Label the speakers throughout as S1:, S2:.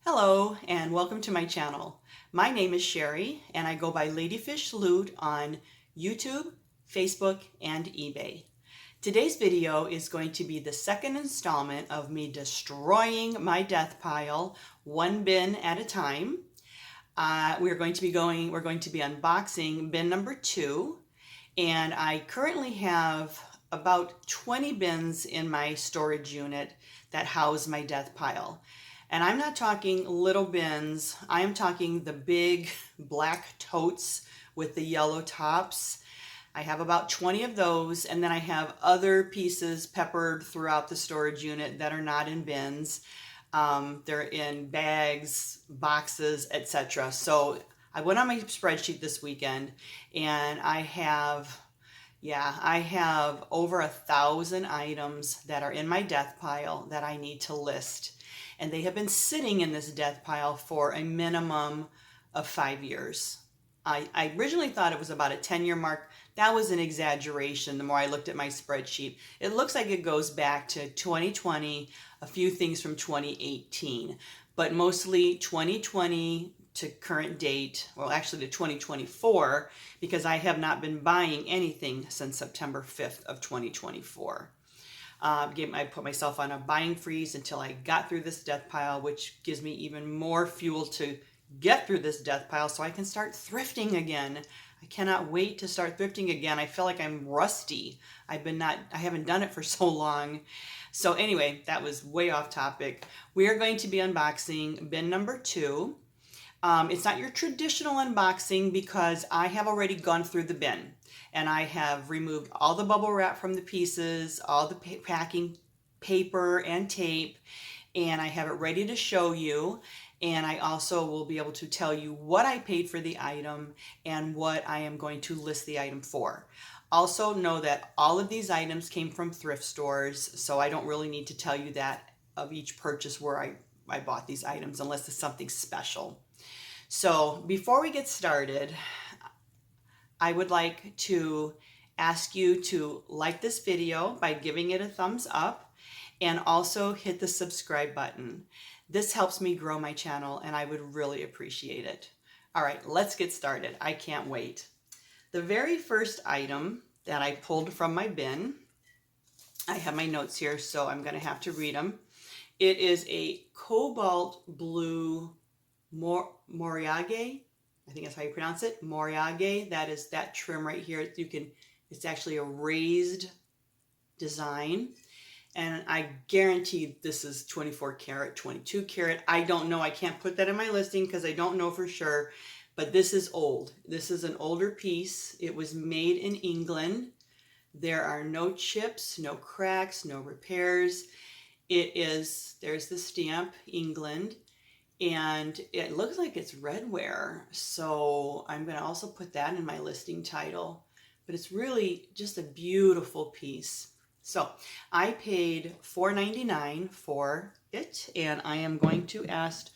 S1: Hello and welcome to my channel. My name is Sherry and I go by Ladyfish Loot on YouTube, Facebook, and eBay. Today's video is going to be the second installment of me destroying my death pile one bin at a time. We're going to be unboxing bin number 2, and I currently have about 20 bins in my storage unit that house my death pile. And I'm not talking little bins, I am talking the big black totes with the yellow tops. I have about 20 of those, and then I have other pieces peppered throughout the storage unit that are not in bins. They're in bags, boxes, etc. So I went on my spreadsheet this weekend and I have over 1,000 items that are in my death pile that I need to list. And they have been sitting in this death pile for a minimum of 5 years. I originally thought it was about a 10-year mark. That was an exaggeration the more I looked at my spreadsheet. It looks like it goes back to 2020, a few things from 2018, but mostly 2020 to current date, well actually to 2024, because I have not been buying anything since September 5th of 2024. I put myself on a buying freeze until I got through this death pile, which gives me even more fuel to get through this death pile so I can start thrifting again. I cannot wait to start thrifting again. I feel like I'm rusty. I haven't done it for so long. So anyway, that was way off topic. We are going to be unboxing bin number 2. It's not your traditional unboxing because I have already gone through the bin and I have removed all the bubble wrap from the pieces, all the packing paper and tape, and I have it ready to show you. And I also will be able to tell you what I paid for the item and what I am going to list the item for. Also know that all of these items came from thrift stores, so I don't really need to tell you that of each purchase where I bought these items unless it's something special. So before we get started, I would like to ask you to like this video by giving it a thumbs up and also hit the subscribe button. This helps me grow my channel and I would really appreciate it. All right, let's get started. I can't wait. The very first item that I pulled from my bin, I have my notes here, so I'm going to have to read them. It is a cobalt blue Moriage. I think that's how you pronounce it. Moriage. That is that trim right here. It's actually a raised design. And I guarantee this is 24 karat, 22 karat. I don't know. I can't put that in my listing because I don't know for sure. But this is old. This is an older piece. It was made in England. There are no chips, no cracks, no repairs. There's the stamp, England. And it looks like it's redware, so I'm going to also put that in my listing title. But it's really just a beautiful piece. So I paid $4.99 for it, and I am going to ask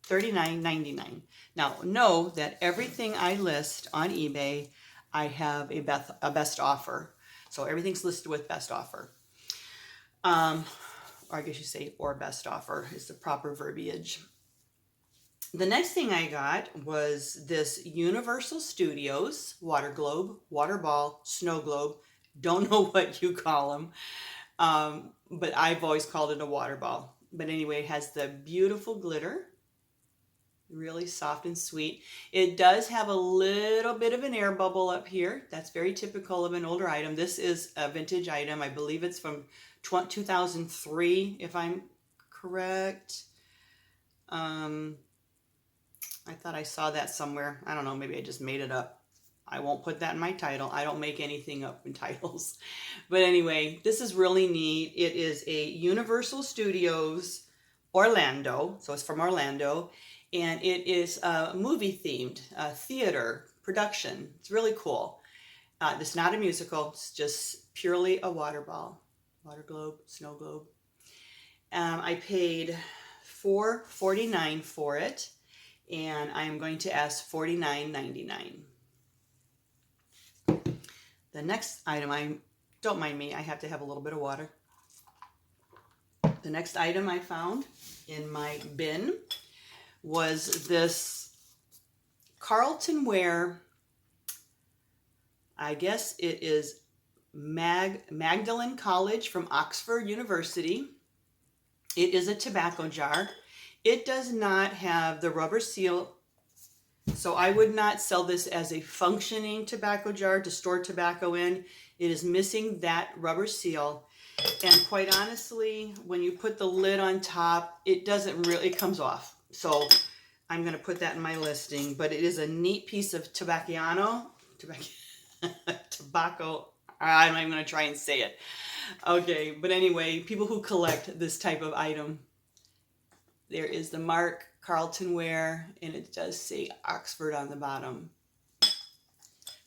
S1: $39.99. Now know that everything I list on eBay, I have a best offer. So everything's listed with best offer. Or I guess you say or best offer is the proper verbiage. The next thing I got was this Universal Studios water globe, water ball, snow globe. Don't know what you call them, but I've always called it a water ball. But anyway, it has the beautiful glitter, really soft and sweet. It does have a little bit of an air bubble up here. That's very typical of an older item. This is a vintage item. I believe it's from 2003, if I'm correct. I thought I saw that somewhere. I don't know, maybe I just made it up. I won't put that in my title. I don't make anything up in titles. But anyway, this is really neat. It is a Universal Studios Orlando, so it's from Orlando, and it is movie themed, theater production. It's really cool. It's not a musical, it's just purely a water ball, water globe, snow globe. I paid $4.49 for it. And I am going to ask $49.99. The next item, don't mind me, I have to have a little bit of water. The next item I found in my bin was this Carlton Ware, I guess it is Magdalen College from Oxford University. It is a tobacco jar. It does not have the rubber seal, so I would not sell this as a functioning tobacco jar to store tobacco in. It is missing that rubber seal. And quite honestly, when you put the lid on top, it doesn't really, it comes off. So I'm going to put that in my listing, but it is a neat piece of tobacco. I'm not even going to try and say it. Okay, but anyway, people who collect this type of item, there is the mark Carlton Ware, and it does say Oxford on the bottom.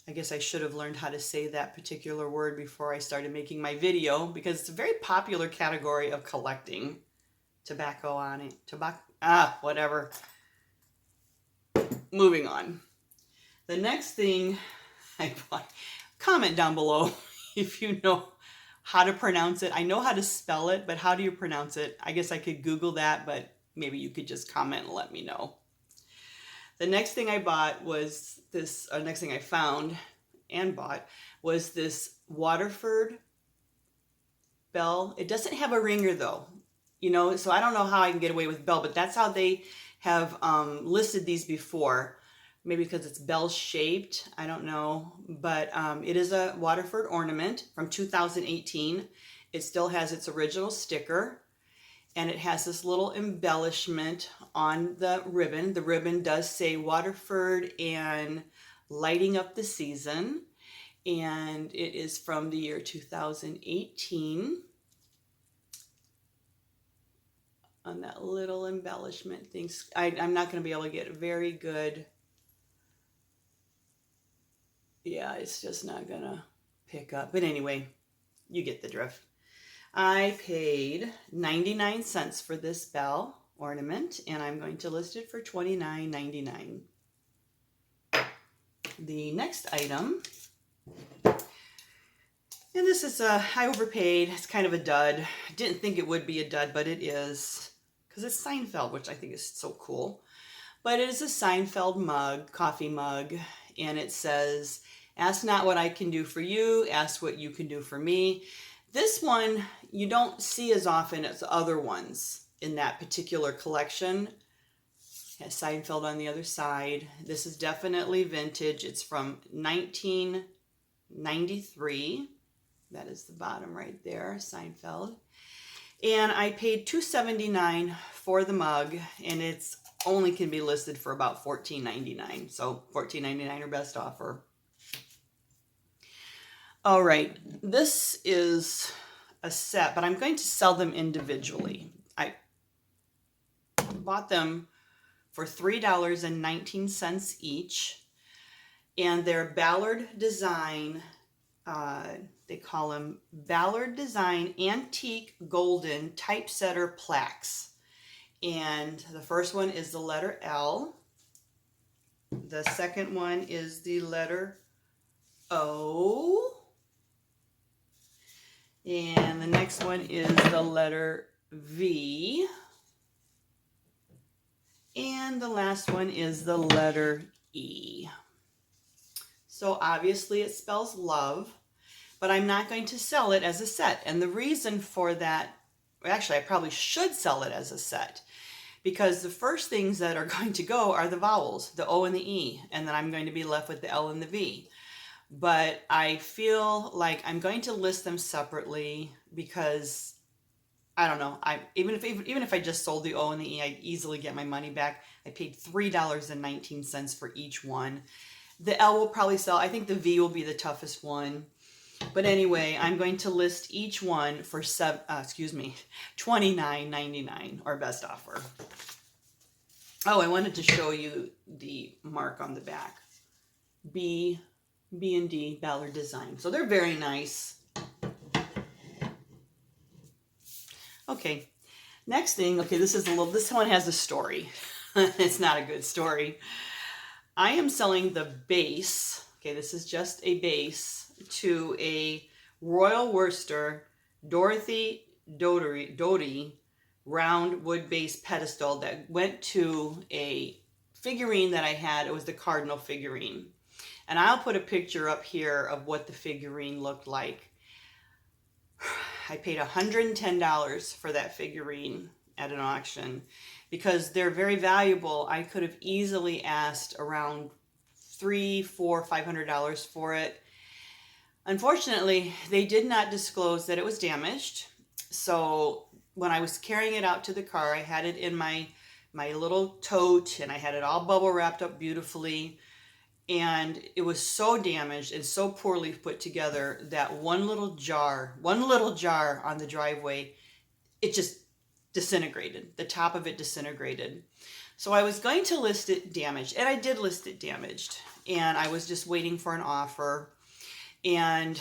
S1: I guess I should have learned how to say that particular word before I started making my video, because it's a very popular category of collecting. Tobacco on it. Whatever. Moving on. The next thing I bought, comment down below if you know how to pronounce it. I know how to spell it, but how do you pronounce it? I guess I could Google that, but maybe you could just comment and let me know. The next thing I bought was this, next thing I found and bought was this Waterford bell. It doesn't have a ringer though, you know, so I don't know how I can get away with bell, but that's how they have listed these before. Maybe because it's bell shaped, I don't know, but it is a Waterford ornament from 2018. It still has its original sticker, and it has this little embellishment on the ribbon. The ribbon does say Waterford and lighting up the season, and it is from the year 2018. On that little embellishment thing, I'm not going to be able to get a very good. Yeah, it's just not gonna pick up. But anyway, you get the drift. I paid 99 cents for this bell ornament, and I'm going to list it for $29.99. The next item, and this is I overpaid. It's kind of a dud. I didn't think it would be a dud, but it is, because it's Seinfeld, which I think is so cool. But it is a Seinfeld mug, coffee mug, and it says, "Ask not what I can do for you, ask what you can do for me." This one you don't see as often as other ones in that particular collection. It has Seinfeld on the other side. This is definitely vintage. It's from 1993. That is the bottom right there, Seinfeld. And I paid $2.79 for the mug, and it's only can be listed for about $14.99. So $14.99 or best offer. All right, this is a set, but I'm going to sell them individually. I bought them for $3.19 each, and they're Ballard Design. They call them Ballard Design Antique Golden Typesetter Plaques. And the first one is the letter L. The second one is the letter O. And the next one is the letter V. And the last one is the letter E. So obviously it spells love, but I'm not going to sell it as a set. And the reason for that, actually I probably should sell it as a set, because the first things that are going to go are the vowels, the O and the E, and then I'm going to be left with the L and the V. But I feel like I'm going to list them separately because, I don't know, even if I just sold the O and the E, I'd easily get my money back. I paid $3.19 for each one. The L will probably sell. I think the V will be the toughest one. But anyway, I'm going to list each one for $29.99 or best offer. Oh, I wanted to show you the mark on the back. B&D Ballard Design. So they're very nice. Okay, next thing. Okay, this one has a story. It's not a good story. I am selling the base. Okay, this is just a base to a Royal Worcester Dorothy Doty round wood-based pedestal that went to a figurine that I had. It was the Cardinal figurine. And I'll put a picture up here of what the figurine looked like. I paid $110 for that figurine at an auction because they're very valuable. I could have easily asked around $300, $400, $500 for it. Unfortunately, they did not disclose that it was damaged. So when I was carrying it out to the car, I had it in my little tote, and I had it all bubble wrapped up beautifully. And it was so damaged and so poorly put together that one little jar on the driveway, it just disintegrated. The top of it disintegrated. So I was going to list it damaged, and I did list it damaged. And I was just waiting for an offer. And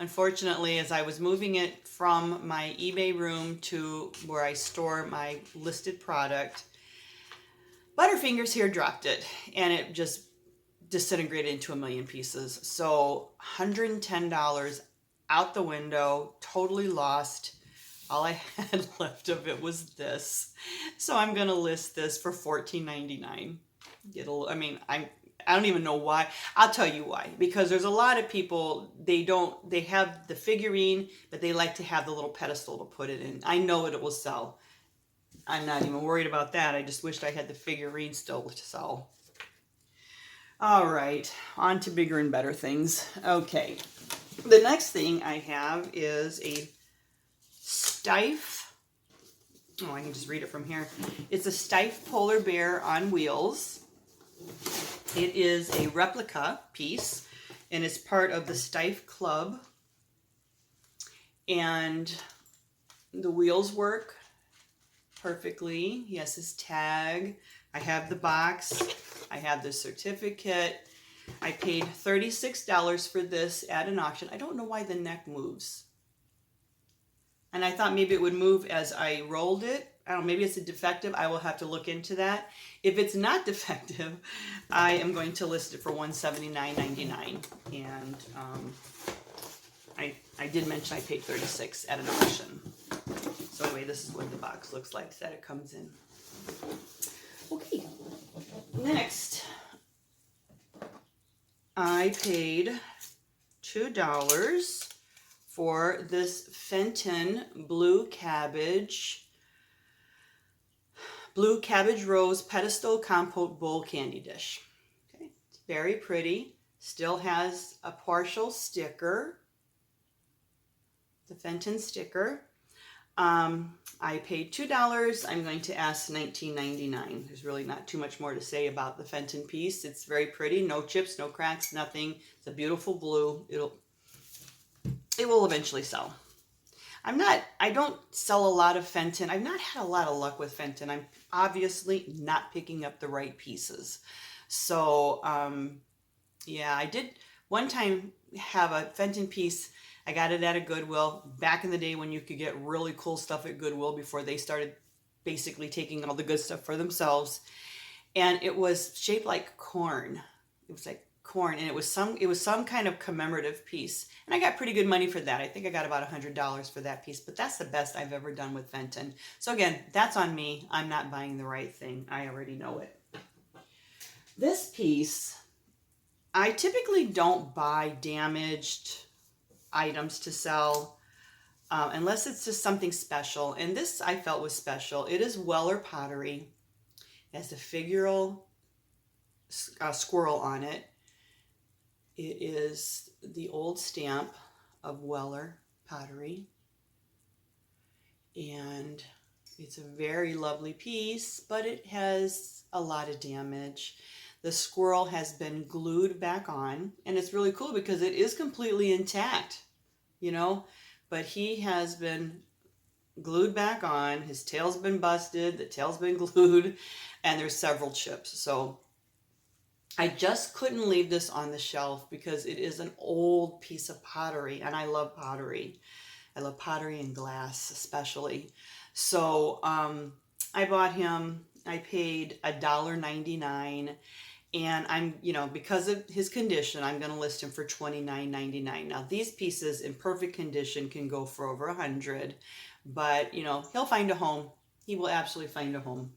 S1: unfortunately, as I was moving it from my eBay room to where I store my listed product, Butterfingers here dropped it, and it just disintegrated into a million pieces. So $110 out the window, totally lost. All I had left of it was this. So I'm going to list this for $14.99. I don't even know why. I'll tell you why. Because there's a lot of people, they have the figurine, but they like to have the little pedestal to put it in. I know it will sell. I'm not even worried about that. I just wished I had the figurine still to sell. All right, on to bigger and better things. Okay, the next thing I have is a Steiff. Oh, I can just read it from here. It's a Steiff polar bear on wheels. It is a replica piece, and it's part of the Steiff Club. And the wheels work perfectly. He has his tag. I have the box. I have the certificate. I paid $36 for this at an auction. I don't know why the neck moves. And I thought maybe it would move as I rolled it. I don't know, maybe it's a defective. I will have to look into that. If it's not defective, I am going to list it for $179.99. And I did mention I paid $36 at an auction. So anyway, this is what the box looks like that it comes in. Okay, next, I paid $2 for this Fenton Blue Cabbage Rose Pedestal Compote Bowl Candy Dish. Okay, it's very pretty. Still has a partial sticker, the Fenton sticker. I paid $2. I'm going to ask $19.99. There's really not too much more to say about the Fenton piece. It's very pretty. No chips, no cracks, nothing. It's a beautiful blue. It will eventually sell. I don't sell a lot of Fenton. I've not had a lot of luck with Fenton. I'm obviously not picking up the right pieces. So, yeah, I did one time have a Fenton piece. I got it at a Goodwill back in the day when you could get really cool stuff at Goodwill before they started basically taking all the good stuff for themselves. And it was shaped like corn. It was like corn, and it was some kind of commemorative piece. And I got pretty good money for that. I think I got about $100 for that piece, but that's the best I've ever done with Fenton. So again, that's on me. I'm not buying the right thing. I already know it. This piece, I typically don't buy damaged items to sell unless it's just something special, and this I felt was special. It is Weller pottery. It has a figural squirrel on it. It is the old stamp of Weller pottery, and it's a very lovely piece, but it has a lot of damage. The squirrel has been glued back on, and it's really cool because it is completely intact, you know, but he has been glued back on. His tail's been busted, the tail's been glued, and there's several chips. So I just couldn't leave this on the shelf because it is an old piece of pottery, and I love pottery. I love pottery and glass especially. So I bought him, I paid $1.99. And I'm, you know, because of his condition, I'm going to list him for $29.99. Now, these pieces in perfect condition can go for over $100, but you know, he'll find a home. He will absolutely find a home.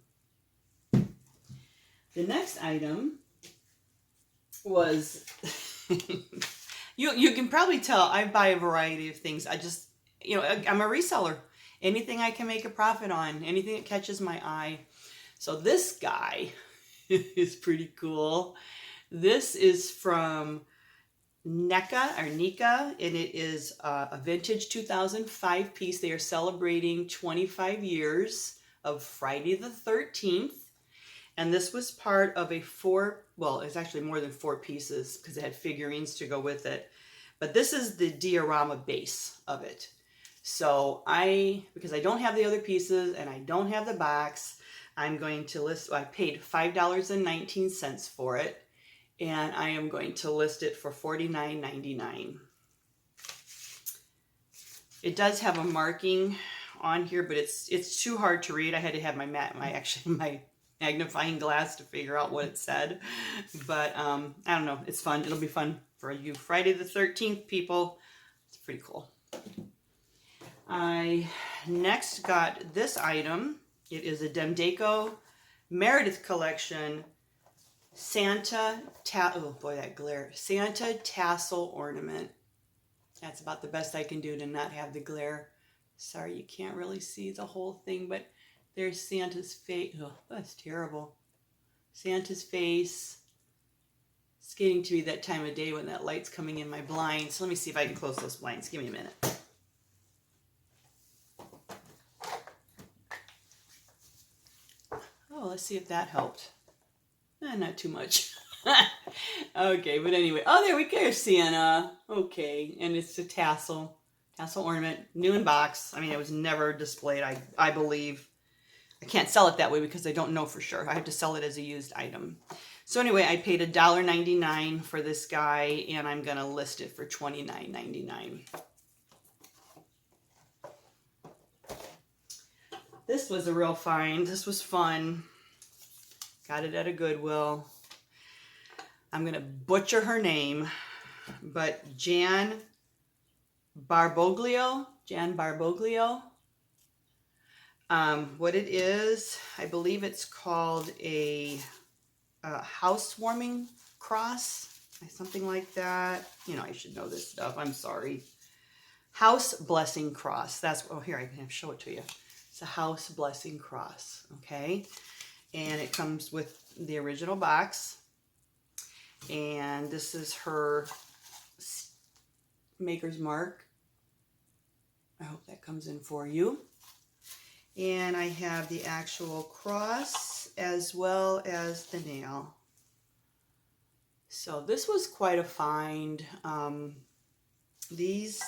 S1: The next item was you can probably tell I buy a variety of things. I just, you know, I'm a reseller. Anything I can make a profit on, anything that catches my eye. So this guy is pretty cool. This is from NECA or Nika, and it is a vintage 2005 piece. They are celebrating 25 years of Friday the 13th. And this was part of a well, it's actually more than 4 pieces because it had figurines to go with it. But this is the diorama base of it. So because I don't have the other pieces and I don't have the box, I'm going to list, I paid $5.19 for it. And I am going to list it for $49.99. It does have a marking on here, but it's too hard to read. I had to have my magnifying glass to figure out what it said. But I don't know. It's fun. It'll be fun for you Friday the 13th people. It's pretty cool. I next got this item. It is a Demdeco Meredith collection Santa oh boy, that glare. Santa tassel ornament. That's about the best I can do to not have the glare. Sorry, you can't really see the whole thing, but there's Santa's face. Oh, that's terrible. Santa's face. It's getting to be that time of day when that light's coming in my blinds. So let me see if I can close those blinds. Give me a minute. Oh, let's see if that helped. Not too much. Okay, but anyway. Oh, there we go, Santa. Okay, and it's a tassel ornament, new in box. I mean, it was never displayed, I believe. I can't sell it that way because I don't know for sure. I have to sell it as a used item. So anyway, I paid $1.99 for this guy, and I'm going to list it for $29.99. This was a real find. This was fun. Got it at a Goodwill. I'm going to butcher her name, but Jan Barboglio. What it is, I believe it's called a housewarming cross, something like that. You know, I should know this stuff. I'm sorry. House blessing cross. That's, oh, here, I can show it to you. It's a house blessing cross, okay? And it comes with the original box. And this is her maker's mark. I hope that comes in for you. And I have the actual cross as well as the nail. So this was quite a find. These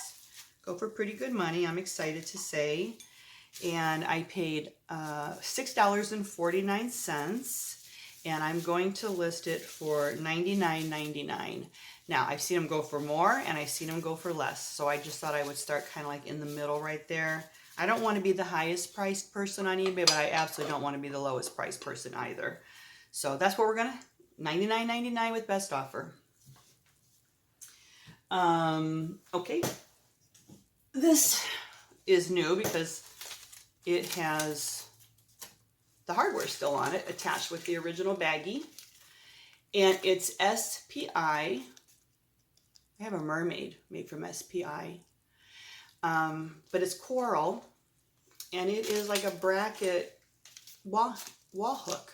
S1: go for pretty good money, I'm excited to say. And I paid $6.49. And I'm going to list it for $99.99. Now, I've seen them go for more, and I've seen them go for less. So I just thought I would start kind of like in the middle right there. I don't want to be the highest priced person on eBay, but I absolutely don't want to be the lowest priced person either. So that's what we're going to, $99.99 with best offer. Okay. This is new because it has the hardware still on it, attached with the original baggie. And it's SPI. I have a mermaid made from SPI. But it's coral. And it is like a bracket wall hook.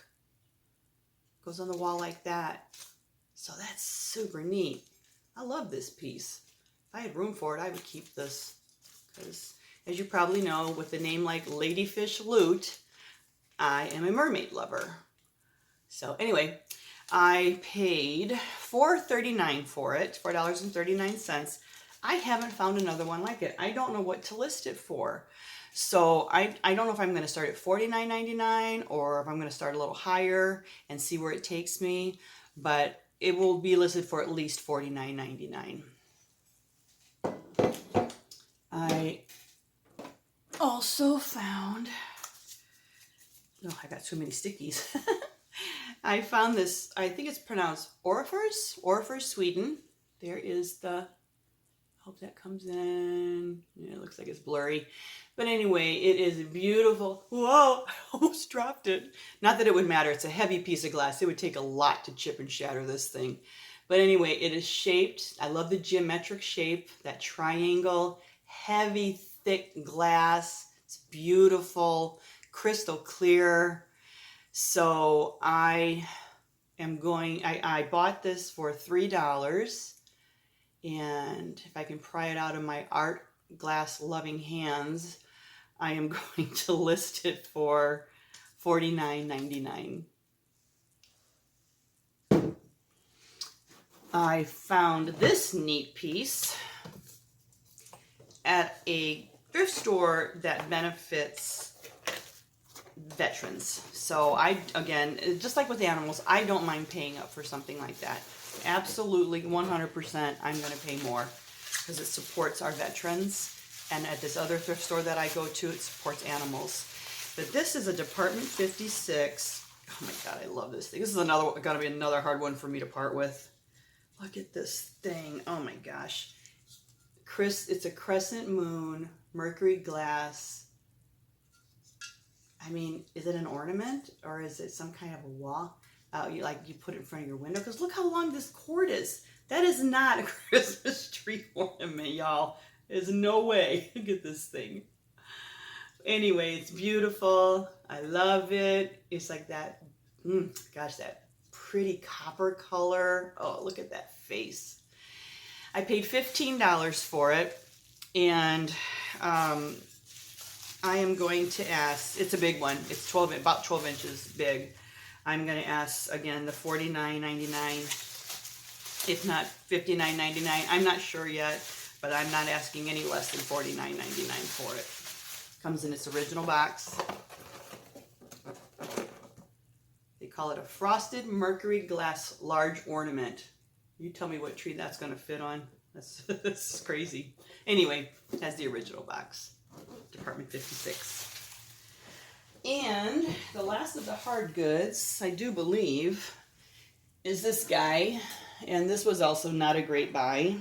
S1: Goes on the wall like that. So that's super neat. I love this piece. If I had room for it, I would keep this. Because, as you probably know, with a name like Ladyfish Loot, I am a mermaid lover. So anyway, I paid $4.39 for it, $4.39. I haven't found another one like it. I don't know what to list it for. So I don't know if I'm going to start at $49.99 or if I'm going to start a little higher and see where it takes me. But it will be listed for at least $49.99. I also found... Oh, I got too many stickies. I found this, I think it's pronounced Orrefors, Sweden. There is the, Hope that comes in. Yeah, it looks like it's blurry. But anyway, it is beautiful. Whoa, I almost dropped it. Not that it would matter. It's a heavy piece of glass. It would take a lot to chip and shatter this thing. But anyway, it is shaped. I love the geometric shape, that triangle, heavy, thick glass. It's beautiful, crystal clear. So I bought this for $3. And if I can pry it out of my art glass loving hands, I am going to list it for $49.99. I found this neat piece at a thrift store that benefits veterans. So again, just like with animals, I don't mind paying up for something like that. Absolutely, 100%, I'm going to pay more because it supports our veterans. And at this other thrift store that I go to, it supports animals. But this is a Department 56. Oh my God, I love this thing. This is going to be another hard one for me to part with. Look at this thing. Oh my gosh. It's a crescent moon, Mercury glass. I mean, is it an ornament or is it some kind of a wall? You put it in front of your window, because look how long this cord is. That is not a Christmas tree ornament, y'all. There's no way. Look at this thing. Anyway, it's beautiful. I love it. It's like that, gosh, that pretty copper color. Oh, look at that face. I paid $15 for it, and I am going to ask, it's a big one. It's about 12 inches big. I'm going to ask, again, the $49.99, if not $59.99. I'm not sure yet, but I'm not asking any less than $49.99 for it. Comes in its original box. They call it a frosted Mercury glass large ornament. You tell me what tree that's going to fit on. That's crazy. Anyway, it has the original box. Department 56. And the last of the hard goods, I do believe, is this guy. And this was also not a great buy.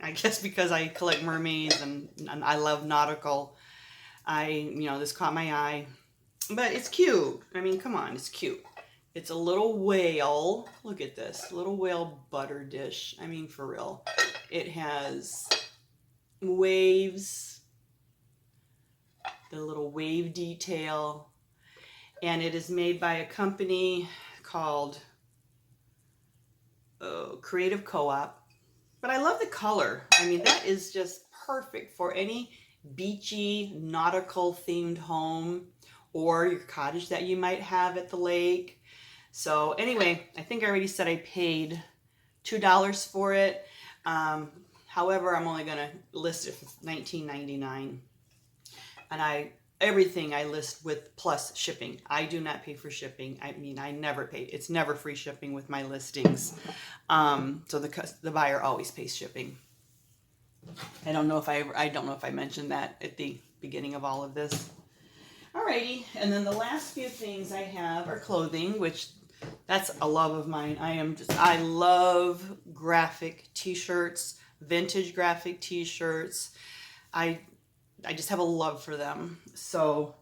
S1: I guess because I collect mermaids and I love nautical. This caught my eye. But it's cute. I mean, come on, it's cute. It's a little whale. Look at this. Little whale butter dish. I mean, for real. It has waves. The little wave detail. And it is made by a company called Creative Co-op. But I love the color. I mean, that is just perfect for any beachy, nautical themed home or your cottage that you might have at the lake. So anyway, I think I already said I paid $2 for it. However, I'm only going to list it for $19.99. And everything I list with plus shipping. I do not pay for shipping. I mean, I never pay. It's never free shipping with my listings. So the buyer always pays shipping. I don't know if I mentioned that at the beginning of all of this. Alrighty, and then the last few things I have are clothing, which that's a love of mine. I love graphic t-shirts, vintage graphic t-shirts. I just have a love for them. So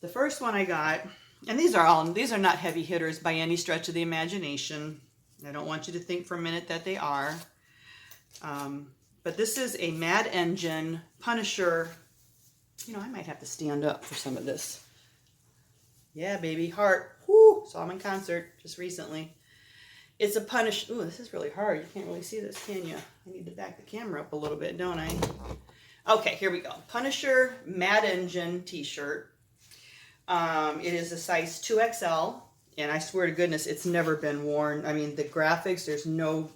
S1: the first one I got, and these are not heavy hitters by any stretch of the imagination. I don't want you to think for a minute that they are. But this is a Mad Engine Punisher. I might have to stand up for some of this. Yeah, baby, heart. Woo! Saw him in concert just recently. It's a Punisher. Ooh, this is really hard. You can't really see this, can you? I need to back the camera up a little bit, don't I? Okay, here we go. Punisher Mad Engine t-shirt. It is a size 2XL, and I swear to goodness, it's never been worn. I mean, the graphics, there's no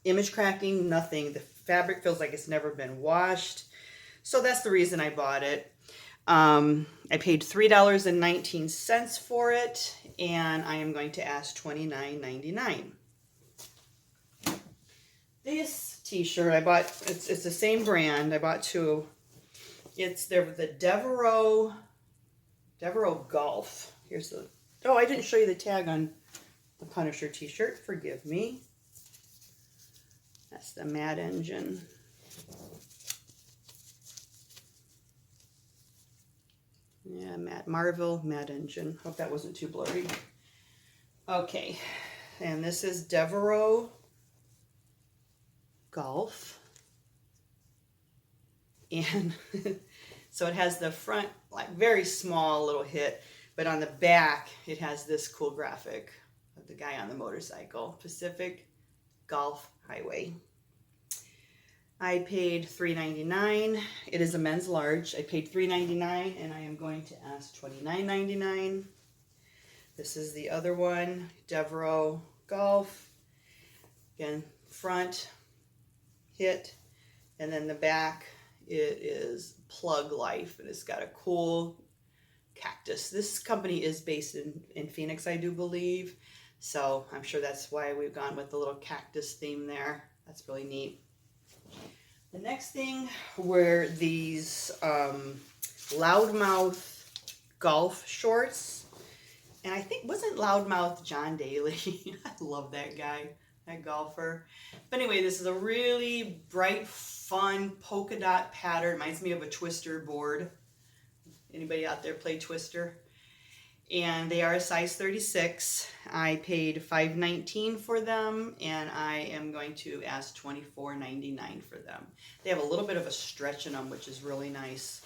S1: image cracking, nothing. The fabric feels like it's never been washed. So that's the reason I bought it. I paid $3.19 for it, and I am going to ask $29.99. This t-shirt I bought, it's the same brand. I bought two. It's the Devereaux Golf. Here's I didn't show you the tag on the Punisher t-shirt. Forgive me. That's the Mad Engine. Yeah, Marvel Mad Engine. Hope that wasn't too blurry. Okay, and this is Devereaux Golf. And so it has the front, like very small little hit, but on the back, it has this cool graphic of the guy on the motorcycle, Pacific Golf Highway. I paid $3.99. It is a men's large. I paid $3.99, and I am going to ask $29.99. This is the other one, Devereaux Golf. Again, front hit, and then the back, it is Plug Life, and it's got a cool cactus. This company is based in Phoenix, I do believe. So I'm sure that's why we've gone with the little cactus theme there. That's really neat. The next thing were these Loudmouth golf shorts. And I think, wasn't Loudmouth John Daly? I love that guy, that golfer. But anyway, this is a really bright, fun polka dot pattern. Reminds me of a Twister board. Anybody out there play Twister? And they are a size 36. I paid $5.19 for them, and I am going to ask $24.99 for them. They have a little bit of a stretch in them, which is really nice.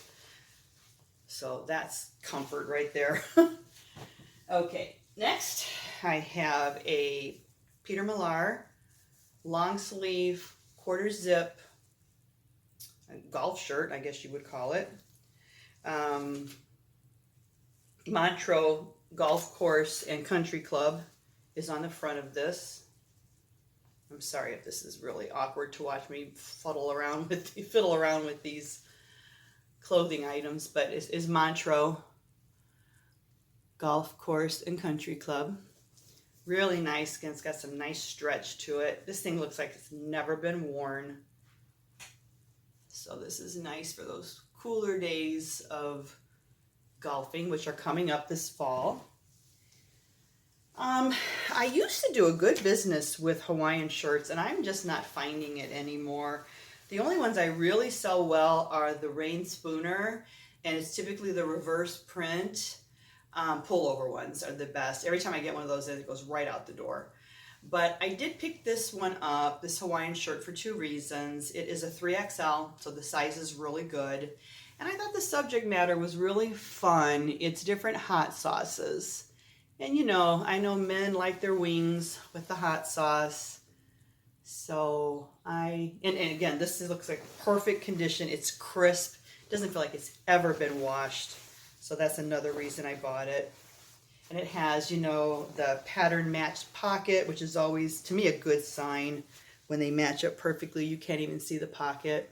S1: So that's comfort right there. Okay, next I have a Peter Millar long sleeve quarter zip golf shirt, I guess you would call it. Montreux Golf Course and Country Club is on the front of this. I'm sorry if this is really awkward to watch me fiddle around with these clothing items, but it is Montreux Golf Course and Country Club. Really nice skin. It's got some nice stretch to it. This thing looks like it's never been worn. So this is nice for those cooler days of golfing, which are coming up this fall. I used to do a good business with Hawaiian shirts, and I'm just not finding it anymore. The only ones I really sell well are the Rain Spooner, and it's typically the reverse print. Pullover ones are the best. Every time I get one of those, it goes right out the door. But I did pick this one up, this Hawaiian shirt, for two reasons. It is a 3XL, so the size is really good. And I thought the subject matter was really fun. It's different hot sauces. And you know, I know men like their wings with the hot sauce. So and again, this looks like perfect condition. It's crisp. It doesn't feel like it's ever been washed. So that's another reason I bought it. And it has, you know, the pattern matched pocket, which is always, to me, a good sign when they match up perfectly. You can't even see the pocket.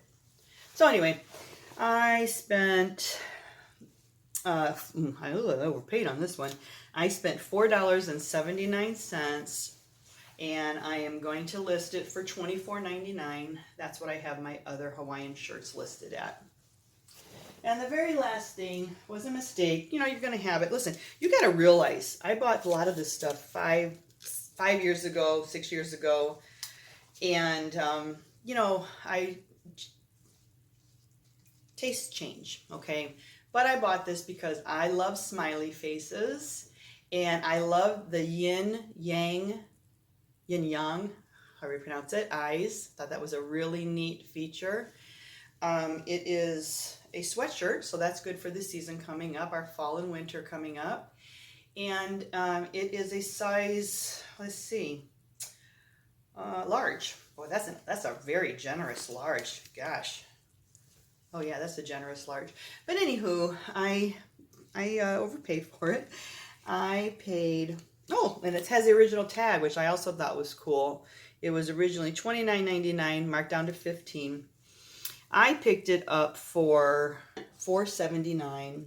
S1: So anyway, I spent, I overpaid on this one. I spent $4.79, and I am going to list it for $24.99. That's what I have my other Hawaiian shirts listed at. And the very last thing was a mistake. You know, you're going to have it. Listen, you got to realize I bought a lot of this stuff 5 years ago, 6 years ago. And, you know, taste change, okay? But I bought this because I love smiley faces. And I love the yin yang, however you pronounce it, eyes. Thought that was a really neat feature. It is a sweatshirt, so that's good for the season coming up, our fall and winter coming up. And it is a size, let's see, large. Boy, that's a very generous large. Gosh. Oh yeah, that's a generous large. But anywho, I overpaid for it. I paid, and it has the original tag, which I also thought was cool. It was originally $29.99, marked down to $15. I picked it up for $4.79,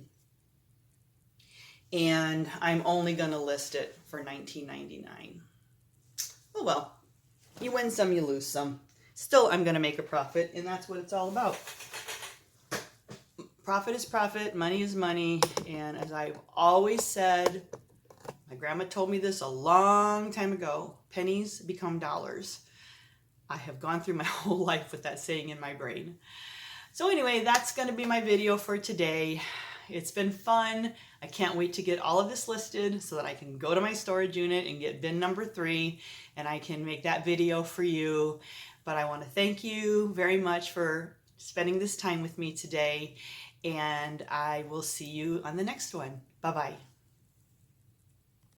S1: and I'm only going to list it for $19.99. Oh well, you win some, you lose some. Still, I'm going to make a profit, and that's what it's all about. Profit is profit, money is money, and as I've always said, my grandma told me this a long time ago, pennies become dollars. I have gone through my whole life with that saying in my brain. So anyway, that's going to be my video for today. It's been fun. I can't wait to get all of this listed so that I can go to my storage unit and get bin number 3, and I can make that video for you. But I want to thank you very much for spending this time with me today, and I will see you on the next one. Bye-bye.